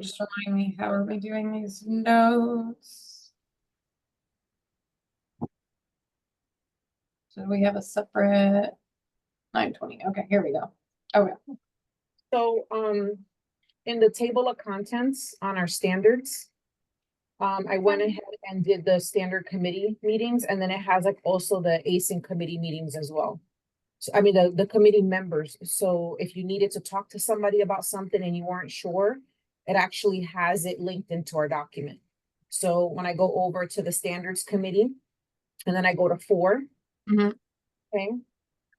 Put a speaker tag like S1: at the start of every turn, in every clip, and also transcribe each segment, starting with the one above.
S1: just remind me, how are we doing these notes? So we have a separate 920. Okay, here we go. Okay.
S2: So, in the table of contents on our standards, I went ahead and did the standard committee meetings, and then it has like also the ASIN committee meetings as well. So, I mean, the committee members. So if you needed to talk to somebody about something and you weren't sure, it actually has it linked into our document. So when I go over to the standards committee, and then I go to 4, okay,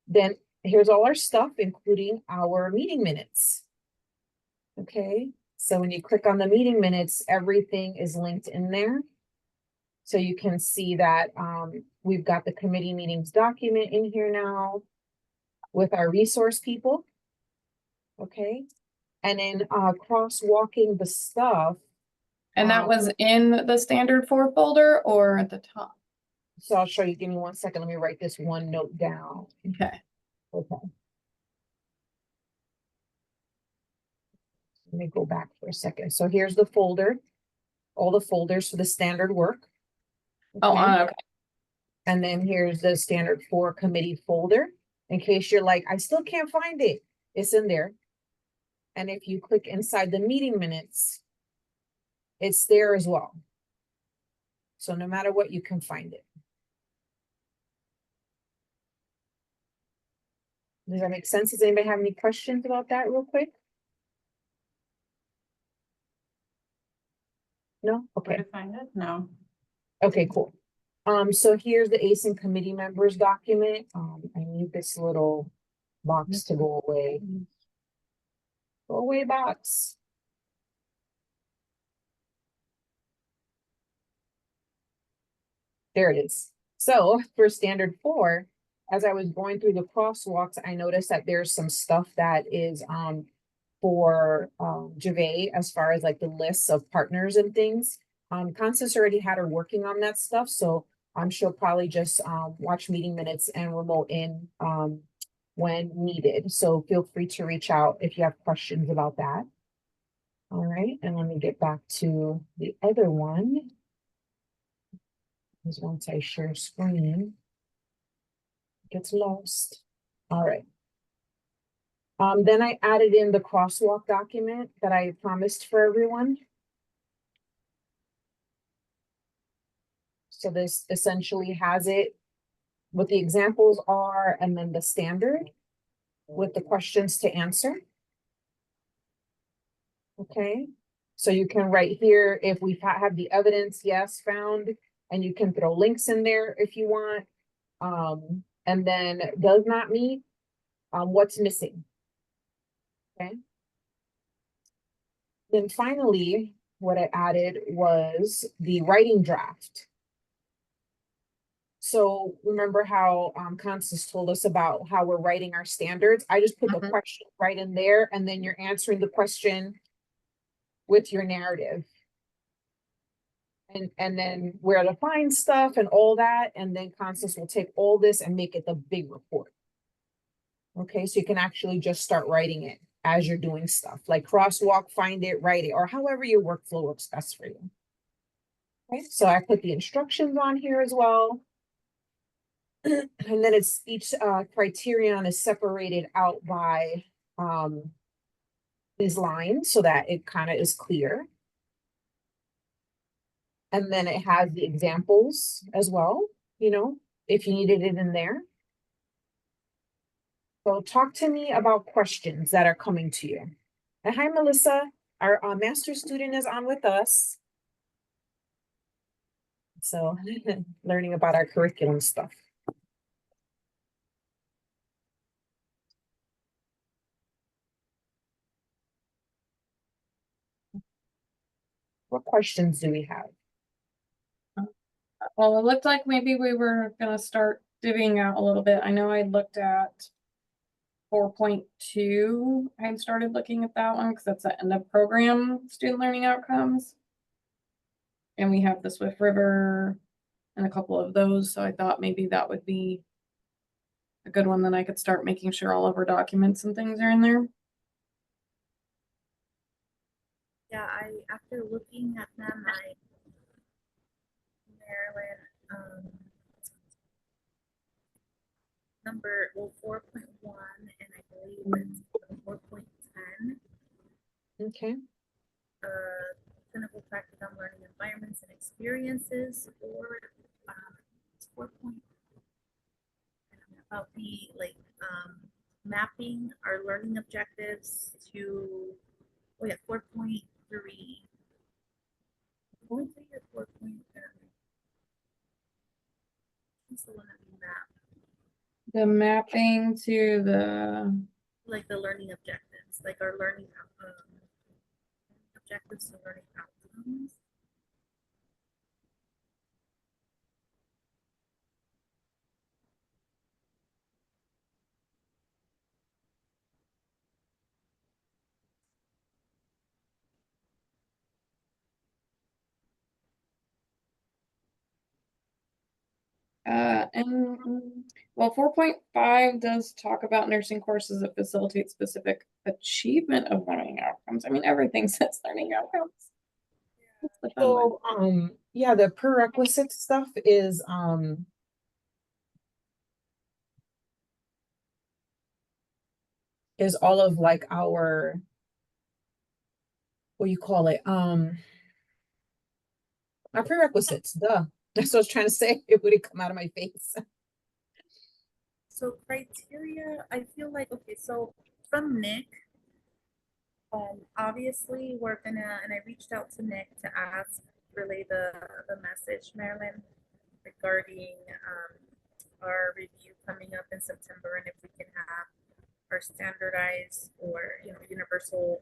S2: then here's all our stuff, including our meeting minutes. Okay, so when you click on the meeting minutes, everything is linked in there. So you can see that we've got the committee meetings document in here now with our resource people. Okay, and then crosswalking the stuff.
S1: And that was in the standard 4 folder or at the top?
S2: So I'll show you, give me 1 second. Let me write this one note down.
S1: Okay.
S2: Okay. Let me go back for a second. So here's the folder, all the folders for the standard work.
S1: Okay. Oh, okay.
S2: And then here's the standard 4 committee folder. In case you're like, I still can't find it, it's in there. And if you click inside the meeting minutes, it's there as well. So no matter what, you can find it. Does that make sense? Does anybody have any questions about that real quick? No? Okay.
S1: Where to find it? No.
S2: Okay, cool. So here's the ASIN committee members document. I need this little box to go away. Go away, box. There it is. So for standard 4, as I was going through the crosswalks, I noticed that there's some stuff that is for Gervais as far as like the lists of partners and things. Constance already had her working on that stuff, so she'll probably just watch meeting minutes and remote in when needed. So feel free to reach out if you have questions about that. All right, and let me get back to the other one. Because once I share screen, it gets lost. All right. Then I added in the crosswalk document that I promised for everyone. So this essentially has it, what the examples are, and then the standard with the questions to answer. Okay, so you can write here if we have the evidence, yes, found, and you can throw links in there if you want. And then does not meet, what's missing. Okay. Then finally, what I added was the writing draft. So remember how Constance told us about how we're writing our standards? I just put the question right in there, and then you're answering the question with your narrative. And then where to find stuff and all that. And then Constance will take all this and make it the big report. Okay, so you can actually just start writing it as you're doing stuff, like crosswalk, find it, write it, or however your workflow works best for you. Okay, so I put the instructions on here as well. And then it's each criterion is separated out by these lines so that it kind of is clear. And then it has the examples as well, you know, if you needed it in there. So talk to me about questions that are coming to you. And hi, Melissa, our master's student is on with us. So learning about our curriculum stuff. What questions do we have?
S1: Well, it looked like maybe we were gonna start divvying out a little bit. I know I looked at 4.2. I had started looking at that one because that's the end of program student learning outcomes. And we have the Swift River and a couple of those. So I thought maybe that would be a good one. Then I could start making sure all of our documents and things are in there.
S3: Yeah, after looking at them, Maryland, number, well, 4.1, and I believe it's 4.10,
S2: Okay,
S3: clinical practice on learning environments and experiences, or, it's 4 point, I don't know, about the, like, mapping our learning objectives to, oh yeah, 4.3. 4.3 or 4 point, what's the one that we map?
S1: The mapping to the,
S3: Like the learning objectives, like our learning objectives and learning outcomes.
S1: well, 4.5 does talk about nursing courses that facilitate specific achievement of learning outcomes. I mean, everything says learning outcomes. That's the fun one.
S2: so, yeah, the prerequisite stuff is all of like our, what you call it, our prerequisites, duh. That's what I was trying to say. It wouldn't come out of my face.
S3: So criteria, I feel like, okay, so from Nick, obviously we're gonna, and I reached out to Nick to ask, relay the message, Marilyn, regarding our review coming up in September, and if we can have our standardized or universal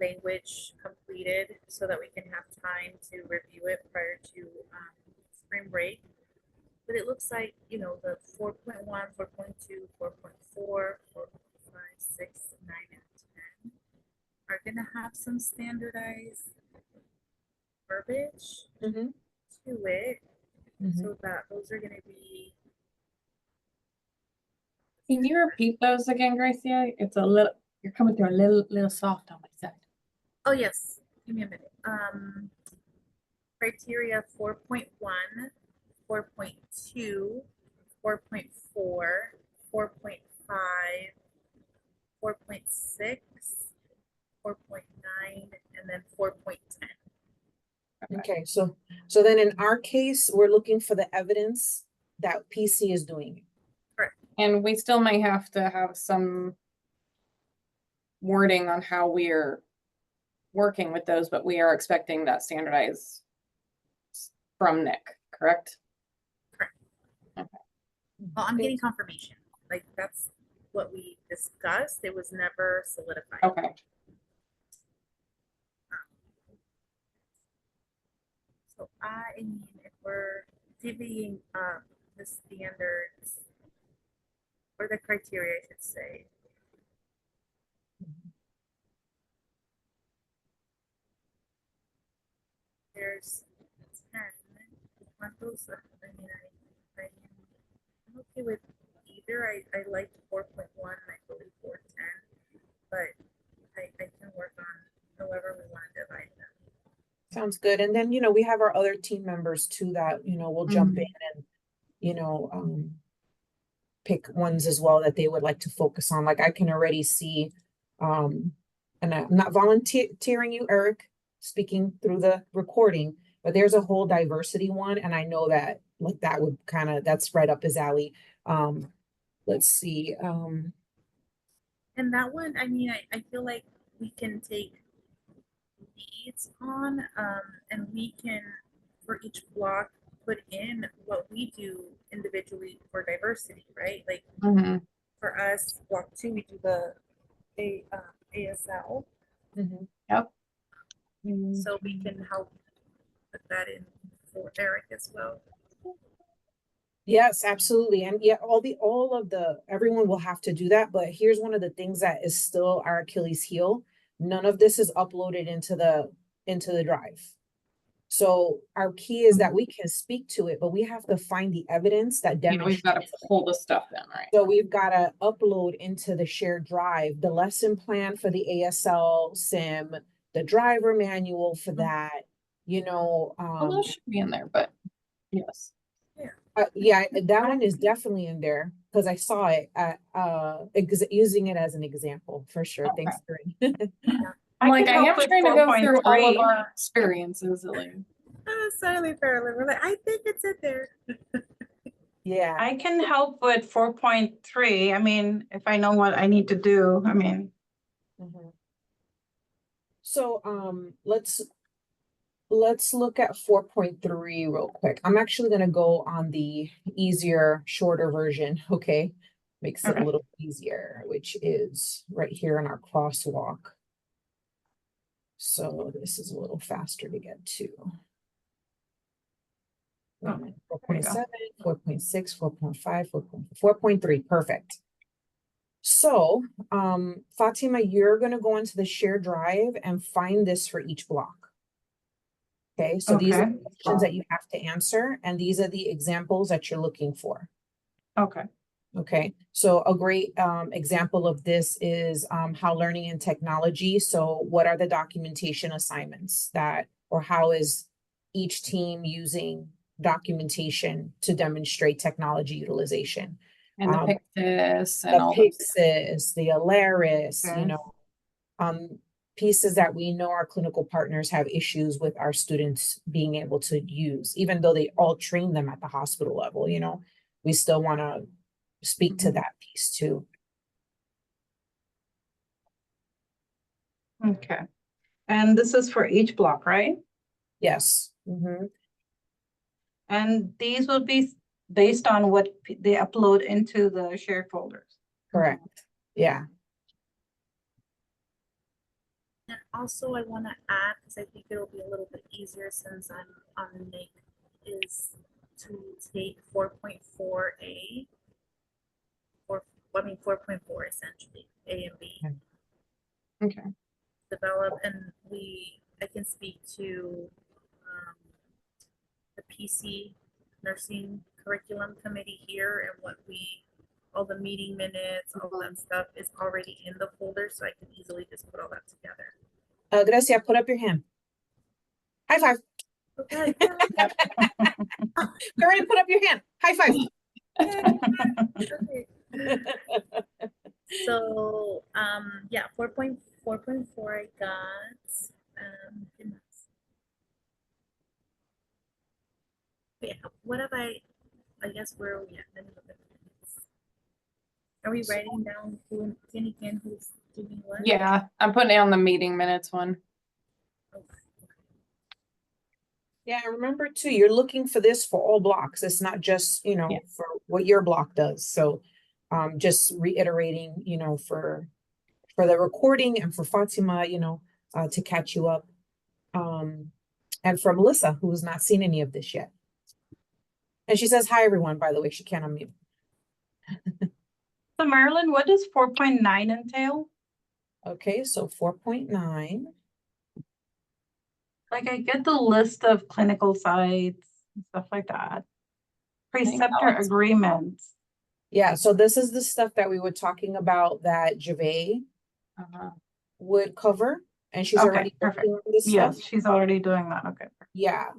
S3: language completed so that we can have time to review it prior to spring break. But it looks like the 4.1, 4.2, 4.4, 4.5, 6, 9, and 10 are gonna have some standardized verbiage
S2: Mhm.
S3: to it,
S2: Mhm.
S3: so that those are gonna be.
S1: Can you repeat those again, Gracia? It's a little, you're coming through a little soft on my side.
S3: Oh yes, give me a minute. Criteria 4.1, 4.2, 4.4, 4.5, 4.6, 4.9, and then 4.10.
S2: Okay, so then in our case, we're looking for the evidence that PC is doing it.
S1: And we still may have to have some wording on how we're working with those, but we are expecting that standardized from Nick, correct?
S3: Well, I'm getting confirmation. Like that's what we discussed. It was never solidified.
S1: Okay.
S3: So I mean, if we're divvying up the standards or the criteria, I should say. There's 10. One goes up. I mean, I'm okay with either. I like 4.1 and I believe 4.10, but I can work on however we want to divide them.
S2: Sounds good. And then, we have our other team members too that, will jump in and, pick ones as well that they would like to focus on. Like I can already see, and I'm not volunteering you, Eric, speaking through the recording, but there's a whole diversity one. And I know that like that would that's right up his alley. Let's see.
S3: And that one, I mean, I feel like we can take leads on, and we can, for each block, put in what we do individually for diversity, right? Like for us, block 2, we do the ASL.
S1: Yep.
S3: So we can help put that in for Eric as well.
S2: Yes, absolutely. And yeah, everyone will have to do that. But here's one of the things that is still our Achilles heel. None of this is uploaded into the drive. So our key is that we can speak to it, but we have to find the evidence that
S1: Yeah, we've got to
S2: demonstrates.
S1: pull the stuff in, right?
S2: So we've got to upload into the shared drive, the lesson plan for the ASL sim, the driver manual for that, you know,
S1: Well, those should be in there, but yes.
S2: yeah, that one is definitely in there because I saw it using it as an example for sure.
S1: Okay.
S2: Thanks, Corinne.
S1: I'm like,
S4: can
S1: I
S4: help
S1: am
S4: with
S1: trying to go through all of
S4: 4.3.
S1: our experiences, Elaine.
S3: Sorry, Carolyn. We're like, I think it's in there.
S2: Yeah.
S4: I can help with 4.3. I mean, if I know what I need to do, I mean,
S2: Mhm. So let's look at 4.3 real quick. I'm actually gonna go on the easier, shorter version, okay? Makes it a
S4: Okay.
S2: little easier, which is right here in our crosswalk. So this is a little faster to get to.
S4: Oh, there you go.
S2: 4.7, 4.6, 4.5, 4.3, perfect. So, Fatima, you're gonna go into the shared drive and find this for each block. Okay, so these are
S4: Okay.
S2: the questions that you have to answer, and these are the examples that you're looking for.
S4: Okay.
S2: Okay, so a great example of this is how learning and technology. So what are the documentation assignments that, or how is each team using documentation to demonstrate technology utilization?
S1: And the Pictus and
S2: The
S1: all those.
S2: Pixis, the Alaris, you
S4: Okay.
S2: know, pieces that we know our clinical partners have issues with our students being able to use, even though they all train them at the hospital level, you know, we still want to speak to
S1: Mhm.
S2: that piece too.
S4: Okay. And this is for each block, right?
S2: Yes. Mhm.
S4: And these will be based on what they upload into the shared folders.
S2: Correct. Yeah.
S3: And also, I want to add, because I think it'll be a little bit easier since I'm on NIC, is to take 4.4A, or I mean 4.4 essentially, A and B.
S1: Okay.
S3: Develop, and I can speak to the PC nursing curriculum committee here, and all the meeting minutes, all that stuff is already in the folder, so I can easily just put all that together.
S2: Gracia, put up your hand. High five.
S3: Okay.
S2: Already put up your hand. High five.
S3: Okay. So, yeah, 4.4 I got. Yeah, what have I guess where are we at? Let me look at this. Are we writing down who again who's doing what?
S1: Yeah, I'm putting it on the meeting minutes one.
S3: Okay.
S2: Yeah, and remember too, you're looking for this for all blocks. It's not just, you know,
S1: Yeah.
S2: for what your block does. So just reiterating, you know, for the recording and for Fatima, you know, to catch you up. And for Melissa, who has not seen any of this yet. And she says, hi, everyone, by the way, she can't unmute.
S4: So Marilyn, what does 4.9 entail?
S2: Okay, so 4.9.
S4: Like I get the list of clinical sites and stuff like that. Preceptor
S1: that's-
S4: agreements.
S2: Yeah, so this is the stuff that we were talking about that Gervais
S1: Uh-huh.
S2: would cover. And she's
S4: Okay,
S2: already
S4: perfect.
S2: working on this
S4: Yes,
S2: stuff.
S4: she's already doing that. Okay.
S2: Yeah.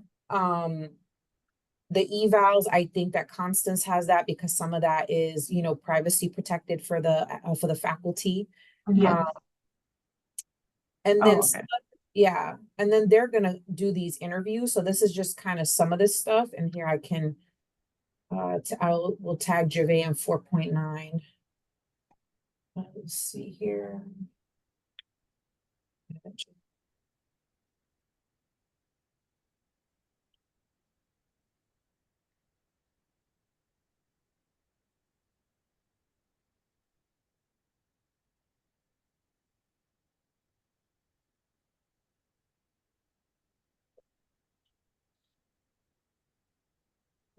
S2: The evals, I think that Constance has that because some of that is, you know, privacy protected for the faculty.
S4: Yes.
S2: And
S4: Oh,
S2: then
S4: okay.
S2: yeah, and then they're gonna do these interviews. So this is just kind of some of this stuff. And here I can we'll tag Gervais in 4.9. Let's see here.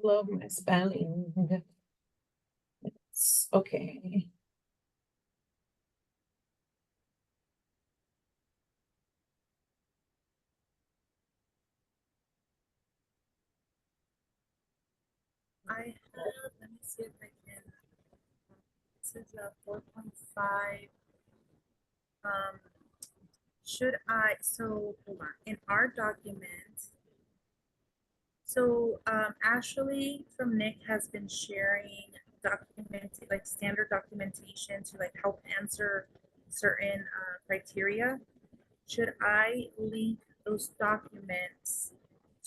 S2: Love my spelling. It's okay.
S3: I have, let me see if I can. This is a 4.5. should I, so, hold on, in our document. So, Ashley from Nick has been sharing like standard documentation to like help answer certain criteria. Should I link those documents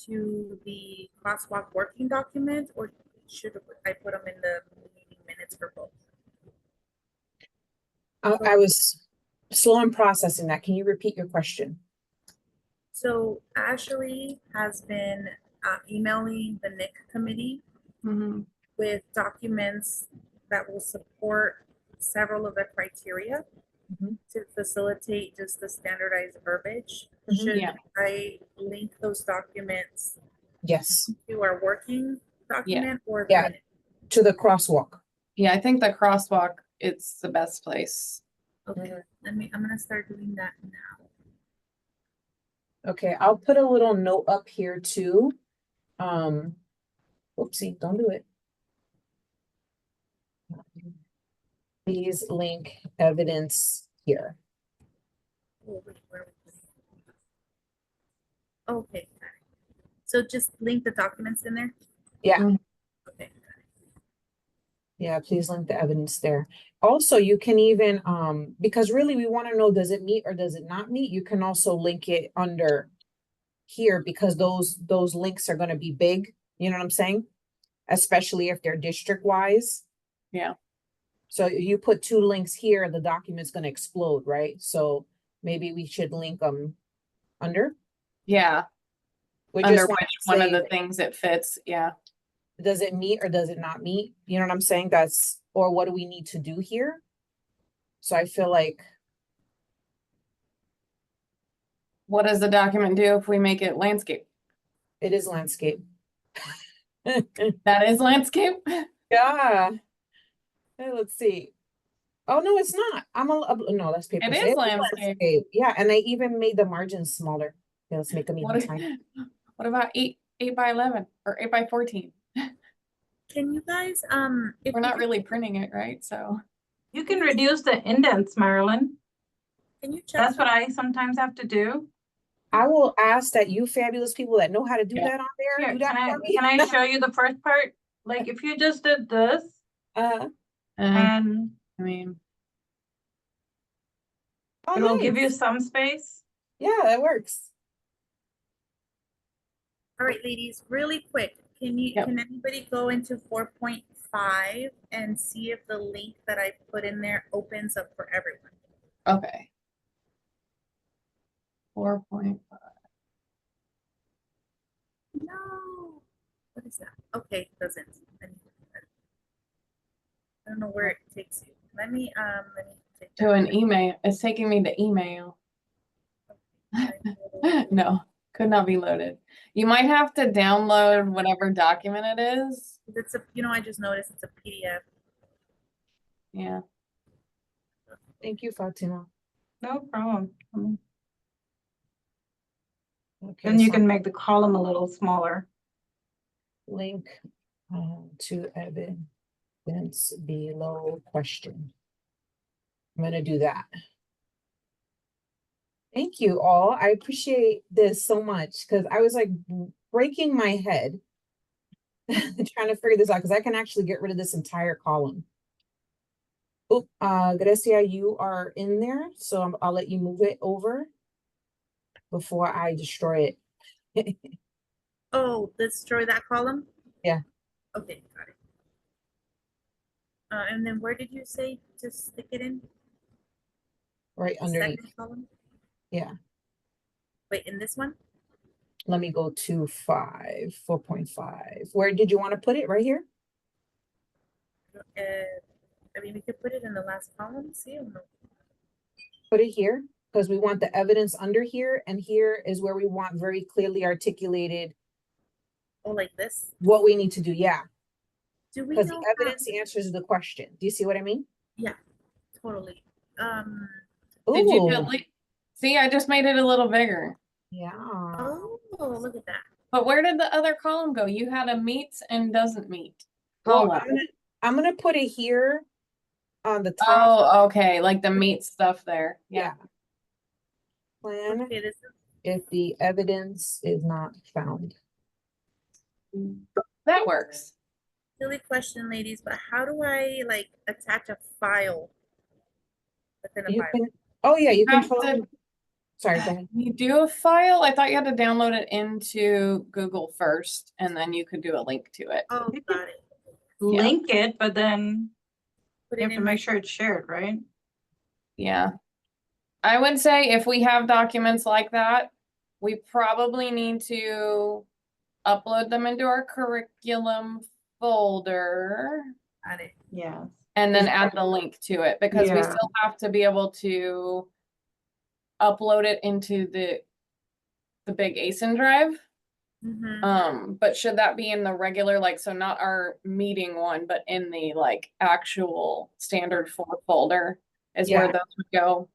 S3: to the crosswalk working document, or should I put them in the meeting minutes for both?
S2: I was slow in processing that. Can you repeat your question?
S3: So Ashley has been emailing the NIC committee
S1: Mhm.
S3: with documents that will support several of the criteria
S2: Mhm.
S3: to facilitate just the standardized verbiage.
S2: Mhm.
S3: Should
S1: Yeah.
S3: I link those documents
S2: Yes,
S3: to our working document or the
S2: Yeah.
S3: minute?
S2: to the crosswalk.
S1: Yeah, I think the crosswalk, it's the best place.
S3: Okay, I'm gonna start doing that now.
S2: Okay, I'll put a little note up here too. Oopsie, don't do it. Please link evidence here.
S3: Oh, wait, where are we putting it? Okay, got it. So just link the documents in there?
S2: Yeah.
S1: Mhm.
S3: Okay.
S2: Yeah, please link the evidence there. Also, you can even, because really we want to know, does it meet or does it not meet? You can also link it under here because those links are gonna be big, you know what I'm saying? Especially if they're district wise.
S1: Yeah.
S2: So you put two links here, the document's gonna explode, right? So maybe we should link them under.
S1: Yeah,
S2: We
S1: under
S2: just want
S1: which
S2: to
S1: one of
S2: say,
S1: the things it fits, yeah.
S2: does it meet or does it not meet? You know what I'm saying? That's, or what do we need to do here? So I feel like,
S1: What does the document do if we make it landscape?
S2: it is landscape.
S1: That is landscape?
S2: Yeah. Hey, let's see. Oh, no, it's not. No, that's paper.
S1: It
S2: So
S1: is landscape.
S2: Yeah, and I even made the margins smaller. Okay, let's make them
S1: What,
S2: even tiny.
S1: what about 8 by 11 or 8 by 14?
S3: Can you guys, if
S1: We're
S3: you
S1: not
S3: could-
S1: really printing it, right? So,
S4: You can reduce the indents, Marilyn.
S3: can you check?
S4: That's what I sometimes have to do.
S2: I will ask that you fabulous people that know how to do
S1: Yeah.
S2: that on there,
S4: Here,
S2: do that for me.
S4: can I show you the first part? Like if you just did this
S2: Uh,
S4: and
S1: I mean,
S2: oh,
S4: it will give you
S2: nice.
S4: some space.
S2: Yeah, that works.
S3: All right, ladies, really quick, can
S1: Yep.
S3: anybody go into 4.5 and see if the link that I put in there opens up for everyone?
S1: okay. 4.5.
S3: No. What is that? Okay, it doesn't. I don't know where it takes you. Let me take
S1: To
S3: that
S1: an
S3: out.
S1: email. It's taking me to email. No, could not be loaded. You might have to download whatever document it is.
S3: It's I just noticed it's a PDF.
S1: Yeah.
S2: Thank you, Fatima.
S4: No problem.
S2: Okay,
S4: Then you
S2: so
S4: can make the column a little smaller.
S2: link to evidence below question. I'm gonna do that. Thank you all. I appreciate this so much because I was like breaking my head trying to figure this out because I can actually get rid of this entire column. Oh, Grecia, you are in there, so I'll let you move it over before I destroy it.
S3: Oh, destroy that column?
S2: Yeah.
S3: Okay, got it. And then where did you say to stick it in?
S2: Right
S3: The
S2: underneath.
S3: second column?
S2: Yeah.
S3: Wait, in this one?
S2: Let me go to 4.5. Where did you want to put it? Right here?
S3: I mean, we could put it in the last column, see? Or no?
S2: Put it here because we want the evidence under here, and here is where we want very clearly articulated
S3: Oh, like this?
S2: what we need to do. Yeah.
S3: Do we
S2: Because the
S3: know
S2: evidence answers the question. Do you see what I mean?
S3: Yeah, totally.
S1: Did you
S2: Ooh,
S1: delete? See, I just made it a little bigger.
S2: yeah.
S3: Oh, look at that.
S1: But where did the other column go? You had a meets and doesn't meet
S2: Well,
S1: column.
S2: I'm gonna put it here on the top.
S1: Oh, okay, like the meat stuff there. Yeah.
S2: plan
S3: Okay, this is
S2: if the evidence is not found.
S1: That works.
S3: a silly question, ladies, but how do I like attach a file within a
S2: You
S3: file?
S2: can, oh yeah, you can,
S1: Have to-
S2: sorry, go ahead.
S1: You do a file? I thought you had to download it into Google first, and then you could do a link to it.
S3: Oh, got it.
S4: Link it, but then
S3: Put
S4: you
S3: it
S4: have to
S3: in my,
S4: make sure it's shared, right?
S1: Yeah. I would say if we have documents like that, we probably need to upload them into our curriculum folder
S3: got it.
S4: Yeah.
S1: and then add the link to it, because we
S4: Yeah.
S1: still have to be able to upload it into the big ASIN drive.
S3: Mm-hmm.
S1: But should that be in the regular, like, so not our meeting one, but in the like actual standard folder is where
S2: Yeah.
S1: those would go?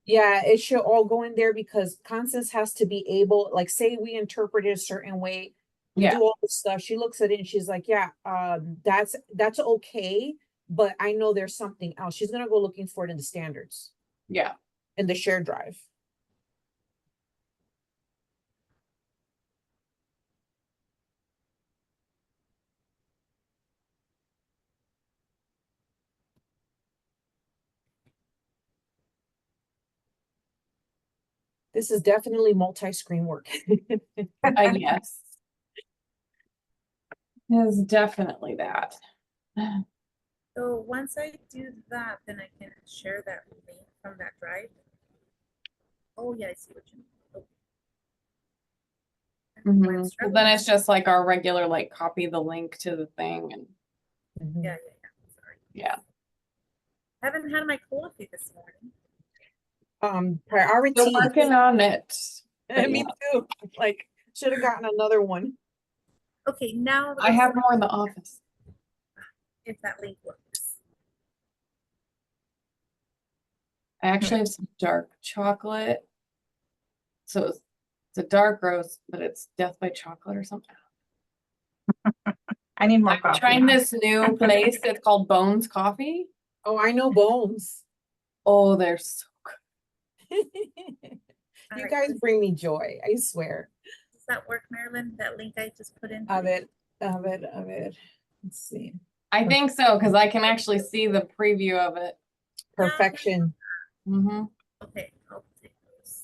S2: Yeah, it should all go in there because Constance has to be able, like, say we interpret it a certain way. We
S1: Yeah.
S2: do all this stuff. She looks at it and she's like, yeah, that's okay. But I know there's something else. She's gonna go looking for it in the standards,
S1: Yeah.
S2: in the shared drive. This is definitely multi-screen work.
S1: Yes. Is definitely that.
S3: So once I do that, then I can share that link from that drive. Oh yeah, I see what you mean. Okay.
S1: Mhm.
S3: Mine's
S1: Well,
S3: struggling.
S1: then it's just like our regular, like, copy the link to the thing and
S2: Mhm.
S3: Yeah. Sorry.
S1: yeah.
S3: I haven't had my coffee this morning.
S2: Priority.
S1: Still working on it. but
S2: Me
S1: yeah.
S2: too. Like, should have gotten another one.
S3: Okay, now
S1: I have more in the office.
S3: if that link works.
S1: I actually have some dark chocolate. So it's a dark roast, but it's death by chocolate or something.
S4: I need more
S1: I'm
S4: coffee.
S1: trying this new place. It's called Bones Coffee.
S2: Oh, I know Bones.
S1: Oh, they're so good.
S2: You
S3: Alright,
S2: guys bring me joy, I swear.
S3: does that work, Marilyn? That link I just put in?
S2: Of it. Let's see.
S1: I think so, because I can actually see the preview of it.
S2: Perfection.
S1: Mm-hmm.
S3: Okay, I'll take those.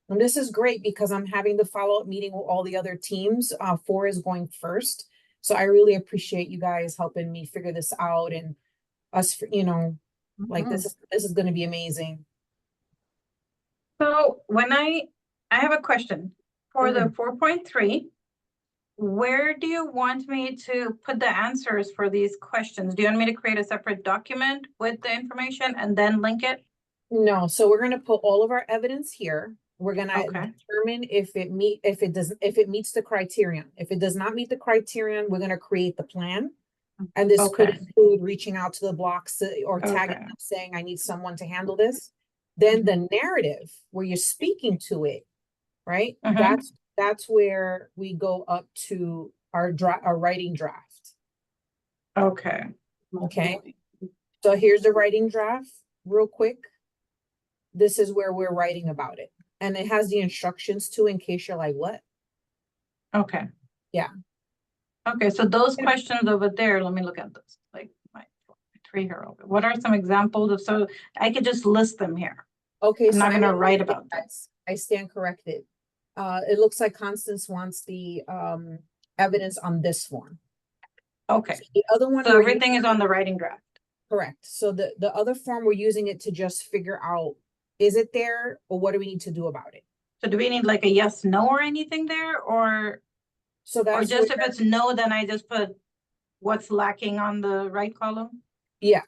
S2: And this is great because I'm having the follow-up meeting with all the other teams. 4 is going first. So I really appreciate you guys helping me figure this out and us, like this is gonna be amazing.
S4: So when I have a question for the 4.3, where do you want me to put the answers for these questions? Do you want me to create a separate document with the information and then link it?
S2: No, so we're gonna put all of our evidence here. We're gonna
S4: Okay.
S2: determine if it meets the criterion. If it does not meet the criterion, we're gonna create the plan. And this could
S4: Okay.
S2: include reaching out to the blocks or tagging
S4: Okay.
S2: them, saying, I need someone to handle this. Then the narrative where you're speaking to it, right?
S4: Mhm.
S2: That's where we go up to our writing draft.
S4: Okay.
S2: Okay. So here's the writing draft, real quick. This is where we're writing about it. And it has the instructions too, in case you're like, what?
S4: Okay.
S2: Yeah.
S4: Okay, so those questions over there, let me look at those, like my 3 here. What are some examples of, so I could just list them here.
S2: Okay,
S4: I'm
S2: so
S4: not
S2: I
S4: gonna
S2: will
S4: write
S2: read it,
S4: about them.
S2: guys. I stand corrected. It looks like Constance wants the evidence on this form.
S4: Okay,
S2: So the other one,
S4: so
S2: we're
S4: everything is on the writing draft.
S2: correct. So the other form, we're using it to just figure out, is it there or what do we need to do about it?
S4: So do we need like a yes, no, or anything there, or
S2: So that's
S4: just
S2: where-
S4: if it's no, then I just put what's lacking on the right column?
S2: yeah.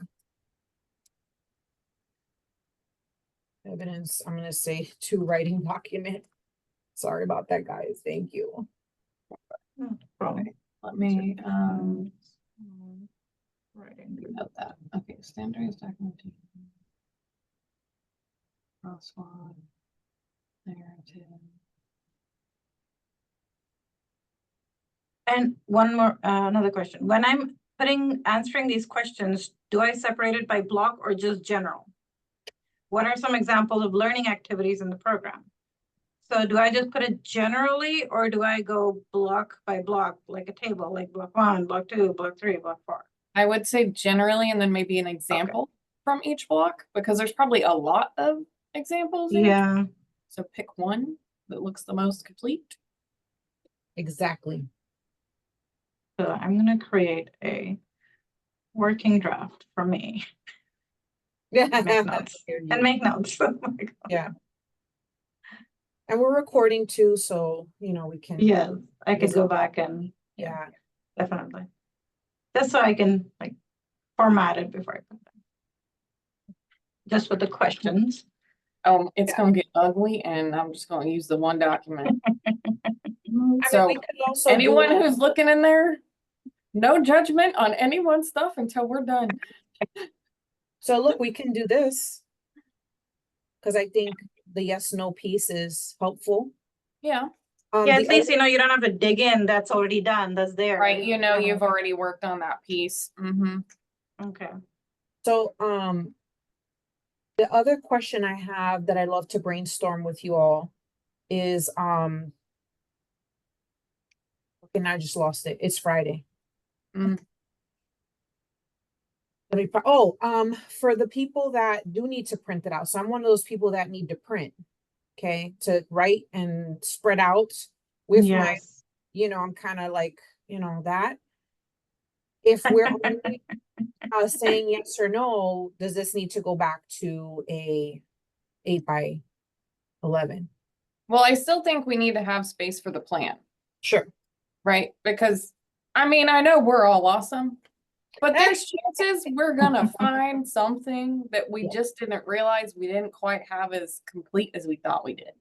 S2: Evidence, I'm gonna say to writing document. Sorry about that, guys. Thank you.
S1: Okay, let me
S4: Writing.
S1: note that. Okay, standardized documentation. Crosswalk. Narrative.
S4: And one more, another question. When I'm answering these questions, do I separate it by block or just general? what are some examples of learning activities in the program? So do I just put it generally, or do I go block by block, like a table, like block 1, block 2, block 3, block 4?
S1: I would say generally, and then maybe an example from each block, because there's probably a lot of examples. in each.
S4: Yeah,
S1: So pick one that looks the most complete.
S2: Exactly.
S4: so I'm gonna create a working draft for me.
S2: Yeah.
S4: Make notes and make notes. Oh my God.
S2: Yeah. And we're recording too, so, we can.
S4: Yes, I could
S2: Visit
S4: go
S2: that.
S4: back and,
S2: Yeah.
S4: definitely. Just so I can like format it before I put them. Just with the questions.
S1: It's
S2: Yeah.
S1: gonna get ugly, and I'm just gonna use the one document. So
S2: we could also
S1: anyone
S2: do,
S1: who's looking in there, no judgment on anyone's stuff until we're done.
S2: so look, we can do this. Cause I think the yes, no piece is helpful.
S1: Yeah,
S4: Yeah,
S2: The
S4: at least, you don't have to dig in. That's already done. That's there.
S1: right. You know,
S2: Yeah.
S1: you've already worked on that piece. Mm-hmm.
S4: Okay.
S2: So, the other question I have that I love to brainstorm with you all is, okay, now I just lost it. It's Friday.
S1: Mm.
S2: For the people that do need to print it out. So I'm one of those people that need to print, okay, to write and spread out with my,
S4: Yes.
S2: I'm kind of like, that. If we're only saying yes or no, does this need to go back to a 8x11?
S1: Well, I still think we need to have space for the plan,
S2: Sure.
S1: right? Because I mean, I know we're all awesome, but there's chances we're gonna find something that we
S2: Yeah.
S1: just didn't realize we didn't quite have as complete as we thought we did.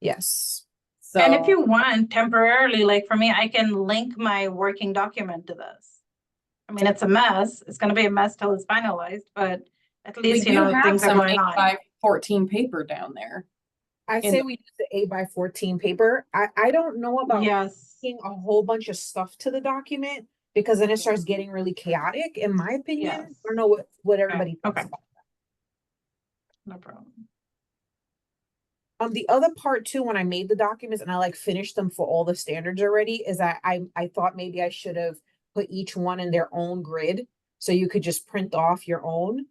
S2: Yes.
S1: So,
S4: And if you want temporarily, like for me, I can link my working document to this. I mean, it's a mess. It's gonna be a mess till it's finalized, but at
S1: we
S4: least,
S1: do have
S4: things are
S1: some
S4: going
S1: 8x14 paper down there.
S2: I
S1: In
S2: say
S1: the-
S2: we use the 8x14 paper. I don't know
S4: on.
S2: about
S4: Yes.
S2: adding a whole bunch of stuff to the document because then it starts getting really chaotic, in my opinion. I
S4: Yes.
S2: don't know what everybody thinks
S4: Okay.
S2: about.
S4: No problem.
S2: The other part too, when I made the documents and I like finished them for all the standards already, is that I thought maybe I should have put each one in their own grid. So you could just print off your own.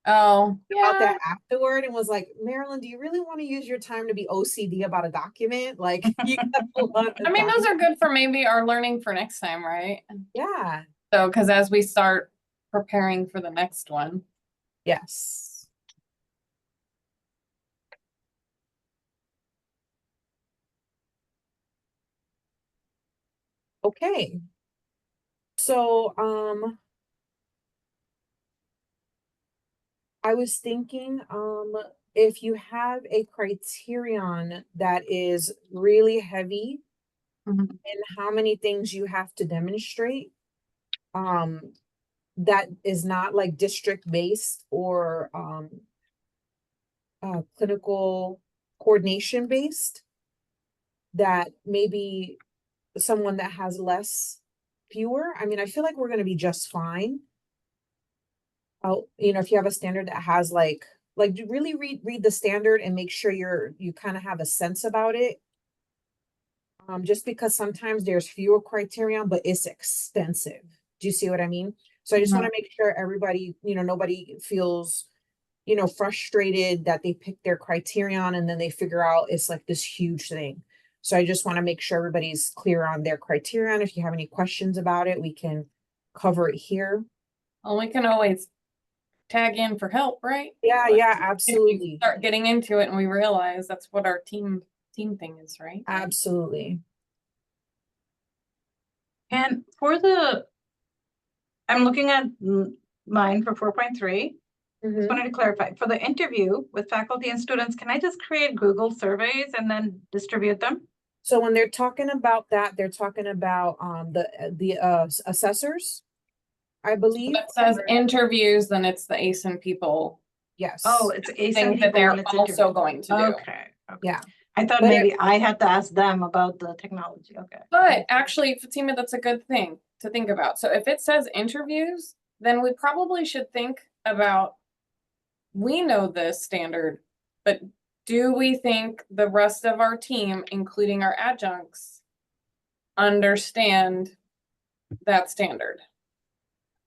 S1: Oh,
S2: About
S1: yeah.
S2: that afterward and was like, Marilyn, do you really want to use your time to be OCD about a document? Like you got a lot of
S1: I mean, those
S2: documents.
S1: are good for maybe our learning for next time, right?
S2: Yeah.
S1: So, because as we start preparing for the next one,
S2: Yes. Okay. So, I was thinking, if you have a criterion that is really heavy
S1: Mhm.
S2: in how many things you have to demonstrate, that is not like district based or, clinical coordination based, that maybe someone that has fewer, I mean, I feel like we're gonna be just fine. If you have a standard that has like really read the standard and make sure you kind of have a sense about it. Just because sometimes there's fewer criterion, but it's expensive. Do you see what I mean? So I just want to make sure everybody, nobody feels, frustrated that they pick their criterion and then they figure out it's like this huge thing. So I just want to make sure everybody's clear on their criterion. If you have any questions about it, we can cover it here.
S1: well, we can always tag in for help, right?
S2: Yeah,
S1: But
S2: yeah,
S1: if we
S2: absolutely.
S1: start getting into it and we realize that's what our team thing is, right?
S2: Absolutely.
S4: And I'm looking at mine for 4.3. Just wanted to clarify, for the interview with faculty and students, can I just create Google surveys and then distribute them?
S2: So when they're talking about that, they're talking about the assessors, I believe.
S1: It says interviews, then it's the ASIN people
S2: Yes.
S4: Oh, it's ASIN
S1: thing that
S4: people
S1: they're
S4: and it's
S1: also
S4: interview.
S1: going to do.
S4: Okay.
S2: Yeah.
S4: I thought
S2: But
S4: maybe I had to ask them about the technology. Okay.
S1: But actually, Fatima, that's a good thing to think about. So if it says interviews, then we probably should think about we know this standard, but do we think the rest of our team, including our adjuncts, understand that standard?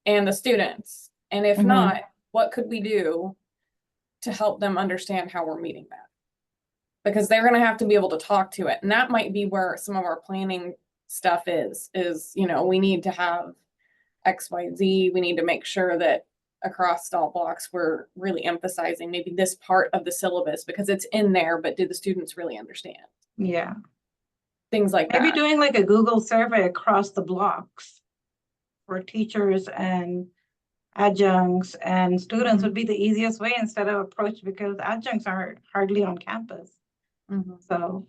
S1: And the students? And if
S4: Mhm.
S1: not, what could we do to help them understand how we're meeting that? Because they're gonna have to be able to talk to it, and that might be where some of our planning stuff is, you know, we need to have X, Y, Z, we need to make sure that across all blocks, we're really emphasizing maybe this part of the syllabus because it's in there, but do the students really understand?
S4: Yeah,
S1: Things like
S4: maybe
S1: that.
S4: doing like a Google survey across the blocks for teachers and adjuncts and students would be the easiest way instead of approach, because adjuncts are hardly on campus.
S1: Mhm.
S4: So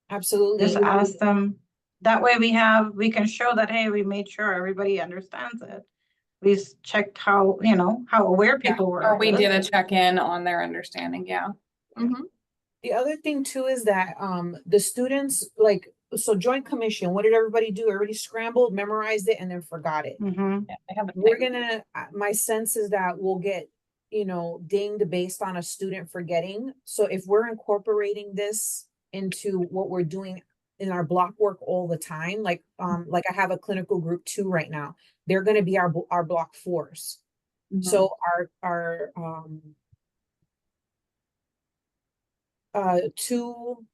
S2: Absolutely.
S4: just ask them. That way we can show that, hey, we made sure everybody understands it. We checked how, you know, how aware
S1: Yeah,
S4: people were.
S1: or we
S4: of
S1: did a
S4: it.
S1: check-in on their understanding, yeah. Mhm.
S2: The other thing too is that the students, like, so joint commission, what did everybody do? Everybody scrambled, memorized it, and then forgot it.
S4: Mhm.
S1: Yeah, they have a
S2: We're
S1: thing.
S2: gonna, my sense is that we'll get, you know, dinged based on a student forgetting. So if we're incorporating this into what we're doing in our block work all the time, like I have a clinical group 2 right now. They're gonna be our block 4s.
S1: Mhm.
S2: So our 2,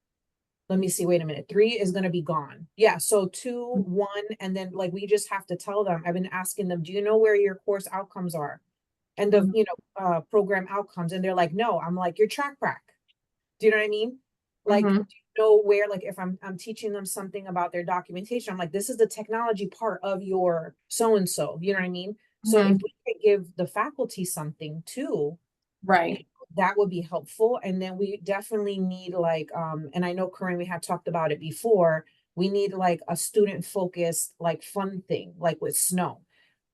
S2: let me see, wait a minute, 3 is gonna be gone. Yeah, so 2, 1, and then like we just have to tell them. I've been asking them, do you know where your course outcomes are? And the,
S1: Mhm.
S2: you know, program outcomes, and they're like, no. I'm like, your track prac. Do you know what I mean? Like,
S1: Mhm.
S2: do you know where, like, if I'm teaching them something about their documentation, I'm like, this is the technology part of your so-and-so, you know what I mean? So if
S1: Mhm.
S2: we could give the faculty something too,
S1: Right.
S2: that would be helpful. And then we definitely need like, and I know Corinne, we had talked about it before, we need like a student focused, like fun thing, like with snow.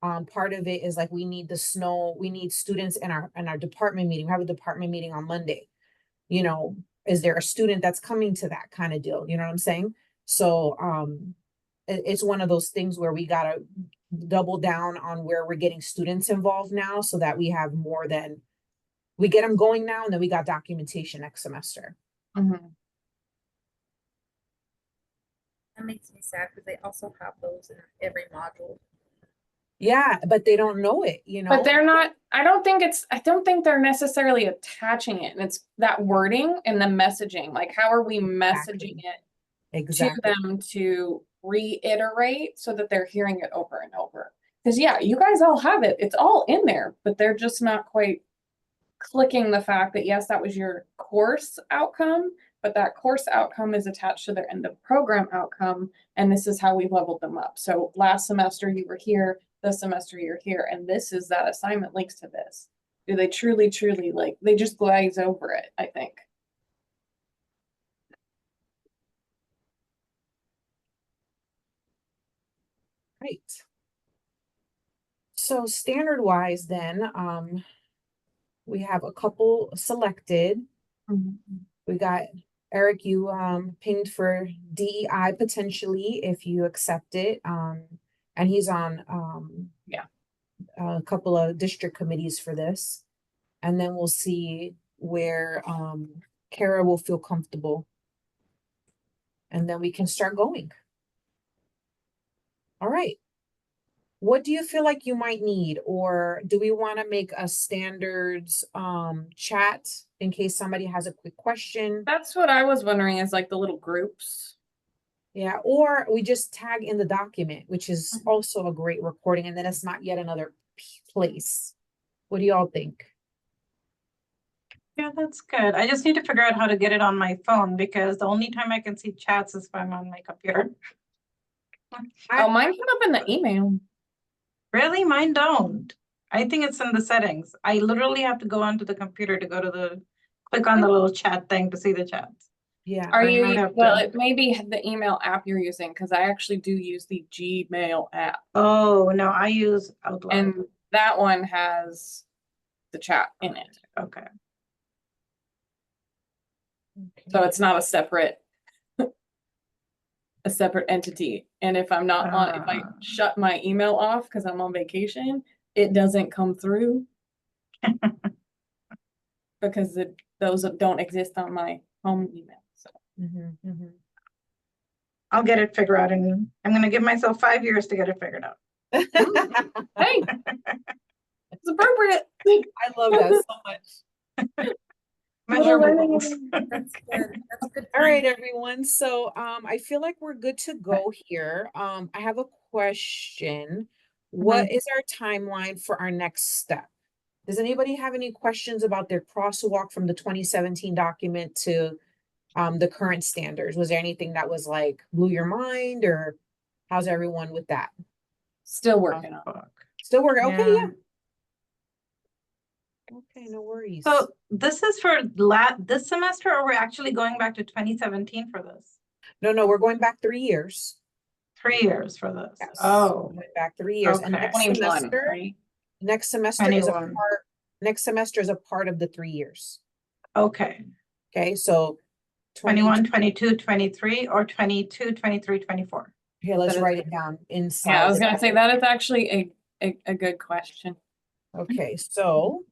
S2: Part of it is like, we need the snow, we need students in our department meeting. We have a department meeting on Monday. You know, is there a student that's coming to that kind of deal? You know what I'm saying? So, it's one of those things where we gotta double down on where we're getting students involved now, so that we have more than, we get them going now, and then we got documentation next semester.
S1: Mhm.
S3: That makes me sad because they also have those in every module.
S2: Yeah, but they don't know it, you know?
S1: But they're not, I don't think they're necessarily attaching it, and it's that wording and the messaging, like how are we messaging
S2: Exactly.
S1: it to
S2: Exactly.
S1: them to reiterate so that they're hearing it over and over? Because yeah, you guys all have it, it's all in there, but they're just not quite clicking the fact that yes, that was your course outcome, but that course outcome is attached to their end of program outcome, and this is how we leveled them up. So last semester you were here, this semester you're here, and this is that assignment links to this. Do they truly, truly, like, they just glaze over it, I think.
S2: Right. So standard wise then, we have a couple selected. We got Eric, you pinged for DEI potentially if you accept it. And he's on
S1: Yeah.
S2: a couple of district committees for this. And then we'll see where Kara will feel comfortable. And then we can start going. All right. What do you feel like you might need? Or do we want to make a standards chat in case somebody has a quick question?
S1: That's what I was wondering, is like the little groups.
S2: Yeah, or we just tag in the document, which is
S1: Mhm.
S2: also a great recording, and then it's not yet another place. What do y'all think?
S4: Yeah, that's good. I just need to figure out how to get it on my phone, because the only time I can see chats is if I'm on my computer.
S1: Oh, mine came up in the email.
S4: Really? Mine don't. I think it's in the settings. I literally have to go onto the computer to go to click on the little chat thing to see the chats.
S2: Yeah,
S1: Are
S4: I
S1: you,
S4: might have
S1: well,
S4: to.
S1: it may be the email app you're using, because I actually do use the Gmail app.
S4: Oh, no, I use Outlook.
S1: And that one has the chat in it.
S4: Okay.
S1: So it's not a separate entity. And if I'm not on, if I shut my email off because I'm on vacation, it doesn't come through. because those don't exist on my home email, so.
S4: I'll get it figured out, and I'm gonna give myself 5 years to get it figured out.
S1: Hey, it's appropriate.
S2: I love that so much.
S4: Measurables.
S3: That's good. That's good.
S2: All right,
S3: time.
S2: everyone. So I feel like we're good to go here. I have a question. What is our timeline for our next step? Does anybody have any questions about their crosswalk from the 2017 document to the current standards? Was there anything that was like blew your mind, or how's everyone with that?
S1: Still working on it.
S2: Still working? Okay,
S4: Yeah.
S2: yeah. Okay, no worries.
S4: So this is for this semester, or we're actually going back to 2017 for this?
S2: No, we're going back 3 years.
S4: 3 years for this.
S2: Yes,
S4: Oh,
S2: going back 3 years. And
S4: Okay.
S2: next
S1: 21,
S2: semester,
S1: right?
S2: next semester is a
S4: 21.
S2: part, next semester is a part of the 3 years.
S4: okay.
S2: Okay, so
S4: 21, 22, 23, or 22, 23, 24.
S2: here, let's
S1: That is-
S2: write it down inside.
S1: Yeah, I was
S2: the
S1: gonna say that is actually a good question.
S2: Okay, so,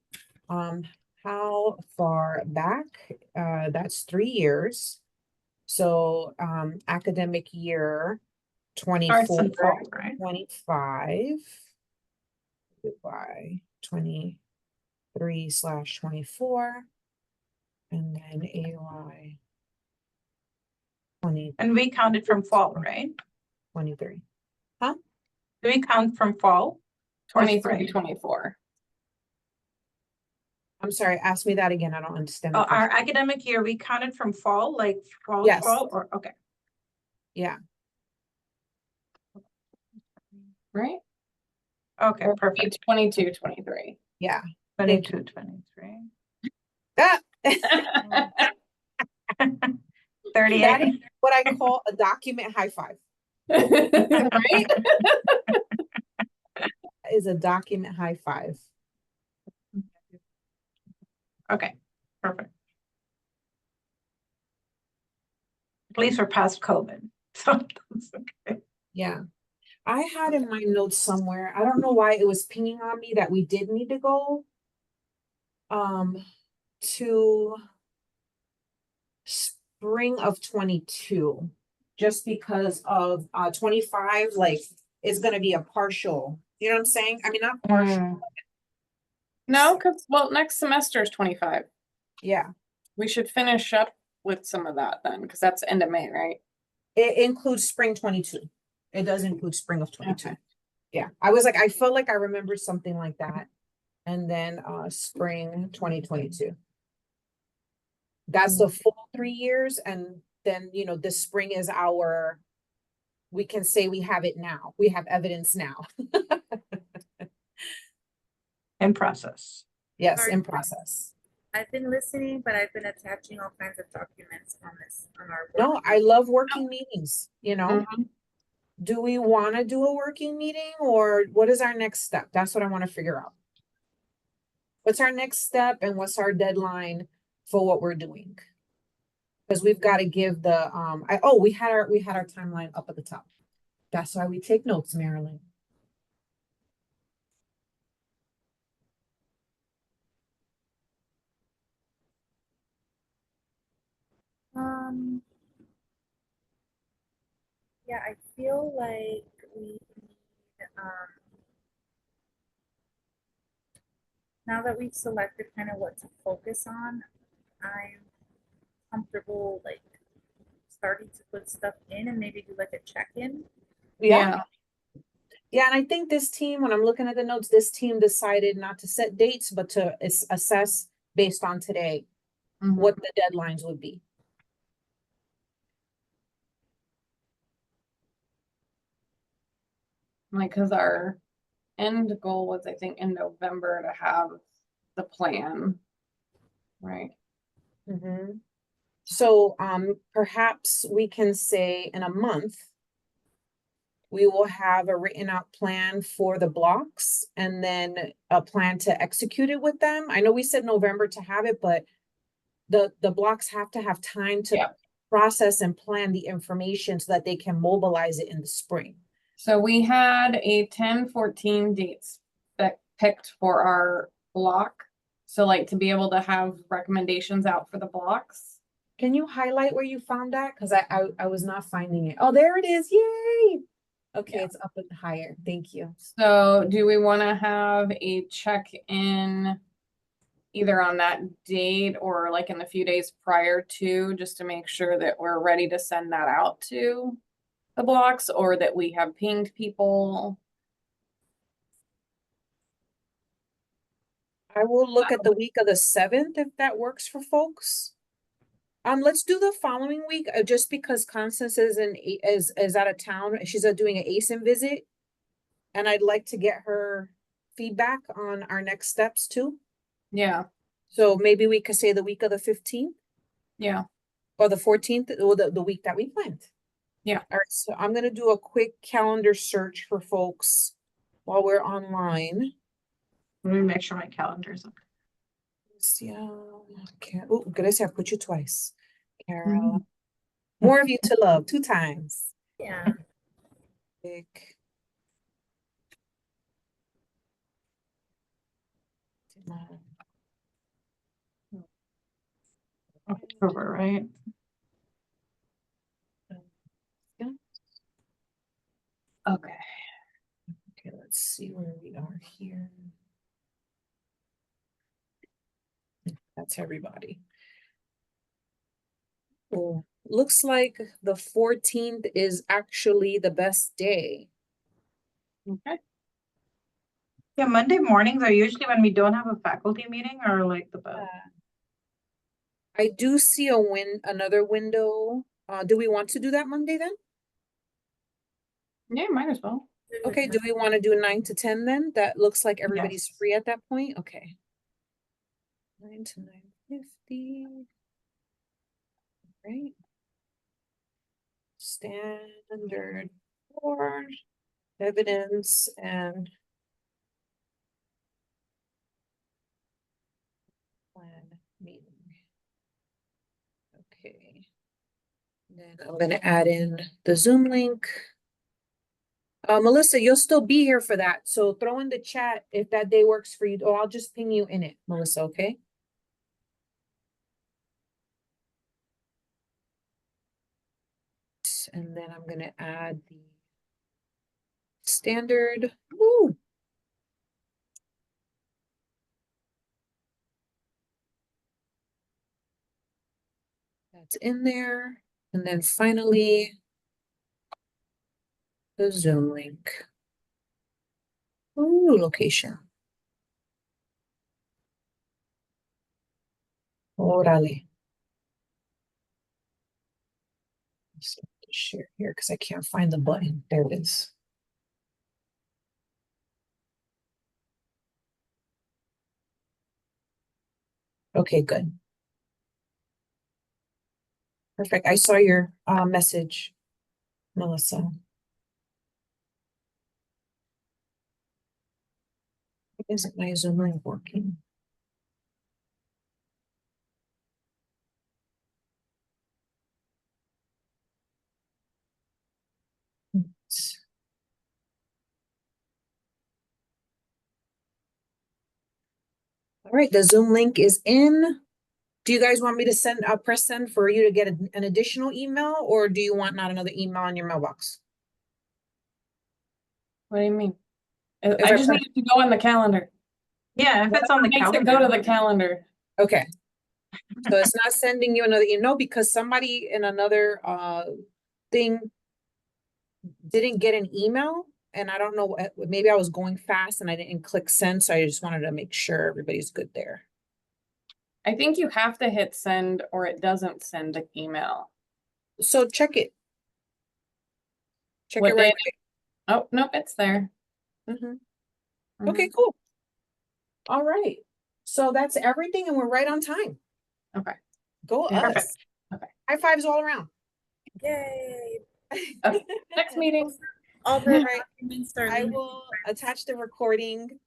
S2: how far back? That's 3 years. So, academic year
S4: Starts
S2: 24,
S4: in fall, right?
S2: 25. By 23/24. And then AY 20,
S4: And we counted from fall, right?
S2: 23.
S4: Do we count from fall? or
S1: 23,
S4: spring?
S1: 24.
S2: I'm sorry, ask me that again. I don't understand.
S4: Oh,
S2: the
S4: our
S2: question.
S4: academic year, we counted from fall, like fall,
S2: Yes.
S4: fall, or, okay.
S2: Yeah,
S1: Right?
S4: Okay,
S1: Or
S4: perfect.
S1: 22, 23.
S2: yeah.
S4: 22, 23.
S2: Ah,
S4: 38.
S2: that is what I call a document high five.
S1: Right?
S2: That is a document high five.
S4: Okay, perfect. At least we're past COVID, so that's okay.
S2: Yeah. I had in my notes somewhere, I don't know why it was pinging on me that we did need to go to spring of 22, just because of 25, like it's gonna be a partial, you know what I'm saying? I mean, not partial,
S1: No, because, well, next semester is 25.
S2: yeah.
S1: We should finish up with some of that then, because that's end of May, right?
S2: It includes spring 22. It does include spring of 22.
S1: Okay.
S2: Yeah, I was like, I felt like I remember something like that. And then spring 2022. That's the full 3 years. And then, you know, this spring is our, we can say we have it now. We have evidence now.
S4: In process.
S2: Yes,
S3: Sorry.
S2: in process.
S3: I've been listening, but I've been attaching all kinds of documents on our.
S2: No,
S3: work
S2: I love working meetings, you know.
S1: Mhm.
S2: Do we want to do a working meeting, or what is our next step? That's what I want to figure out. What's our next step and what's our deadline for what we're doing? Because we've got to give the we had our timeline up at the top. That's why we take notes, Marilyn.
S3: Yeah, I feel like we need, now that we've selected kind of what to focus on, I'm comfortable like starting to put stuff in and maybe do like a check-in.
S2: Yeah, and I think this team, when I'm looking at the notes, this team decided not to set dates, but to assess based on today
S1: Mhm.
S2: what the deadlines would be.
S1: Like, because our end goal was, I think, in November to have the plan. Right.
S2: So perhaps we can say in a month, we will have a written out plan for the blocks and then a plan to execute it with them. I know we said November to have it, but the blocks have to have time to
S1: Yeah.
S2: process and plan the information so that they can mobilize it in the spring.
S1: So we had a 10-14 dates that picked for our block So like to be able to have recommendations out for the blocks.
S2: Can you highlight where you found that? Cause I was not finding it. Oh, there it is. Yay. Okay,
S1: Yeah.
S2: it's up and higher. Thank you.
S1: So do we want to have a check-in either on that date or like in the few days prior to, just to make sure that we're ready to send that out to the blocks, or that we have pinged people?
S2: I will look at the week of the 7th if that works for folks. Let's do the following week, just because Constance is out of town. She's doing an ASIN visit. And I'd like to get her feedback on our next steps too.
S1: Yeah,
S2: So maybe we could say the week of the 15th
S1: yeah,
S2: or the 14th, or the week that we planned.
S1: Yeah.
S2: All right, so I'm gonna do a quick calendar search for folks while we're online.
S4: Let me make sure my calendar's up.
S2: Yeah, okay. Oh, gracias, I put you twice. Carol.
S1: Mhm.
S2: More of you to love, 2 times.
S3: Yeah.
S2: Pick.
S4: October, right?
S1: Okay.
S2: Okay, let's see where we are here. That's everybody. Oh, looks like the 14th is actually the best day.
S1: Okay.
S4: Yeah, Monday mornings are usually when we don't have a faculty meeting or like the best.
S2: I do see another window. Do we want to do that Monday then?
S1: Yeah, might as well.
S2: Okay, do we want to do 9 to 10 then? That looks like everybody's
S4: Yes.
S2: free at that point. Okay. 9 to 9:50. Right. Standard for evidence and plan meeting. Okay. Then I'm gonna add in the Zoom link. Melissa, you'll still be here for that, so throw in the chat if that day works for you, or I'll just ping you in it, Melissa, okay? And then I'm gonna add the standard. Woo. That's in there. And then finally, the Zoom link. Ooh, location. Orale. Let's share here because I can't find the button. There it is. Okay, good. Perfect. I saw your message, Melissa. Why isn't my Zoom link working? All right, the Zoom link is in. Do you guys want me to send, press send for you to get an additional email, or do you want not another email in your mailbox?
S1: What do you mean?
S2: If
S1: I
S2: I
S1: just
S2: press-
S1: need it to go on the calendar.
S4: Yeah, if it's on the
S1: Makes
S4: calendar.
S1: it go to the calendar.
S2: Okay. So it's not sending you another email because somebody in another thing didn't get an email, and I don't know, maybe I was going fast and I didn't click send, so I just wanted to make sure everybody's good there.
S1: I think you have to hit send or it doesn't send an email.
S2: So check it. Check
S1: What
S2: it right
S1: day? Oh, nope, it's there.
S2: away.
S1: Mhm.
S2: Okay, cool. All right. So that's everything, and we're right on time.
S1: Okay.
S2: Go
S1: Yeah.
S2: us.
S4: Perfect.
S1: Okay.
S2: High fives all around.
S3: Yay.
S1: Okay. Next meeting.
S3: All the
S2: All right.
S3: documents are
S2: I
S3: linked.
S2: will attach the recording